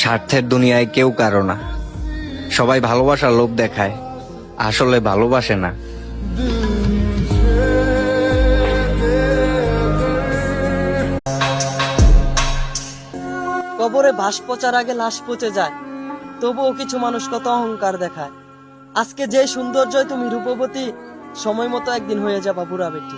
স্বার্থের দুনিয়ায় কেউ কারো না, সবাই ভালোবাসার লোভ দেখায়, আসলে ভালোবাসে না। কবরে বাঁশ পচার আগে লাশ পচে যায়, তবুও কিছু মানুষ কত অহংকার দেখায়। আজকে যে সৌন্দর্যই তুমি রূপবতী, সময় মতো একদিন হয়ে যাবা বুড়া বেটি।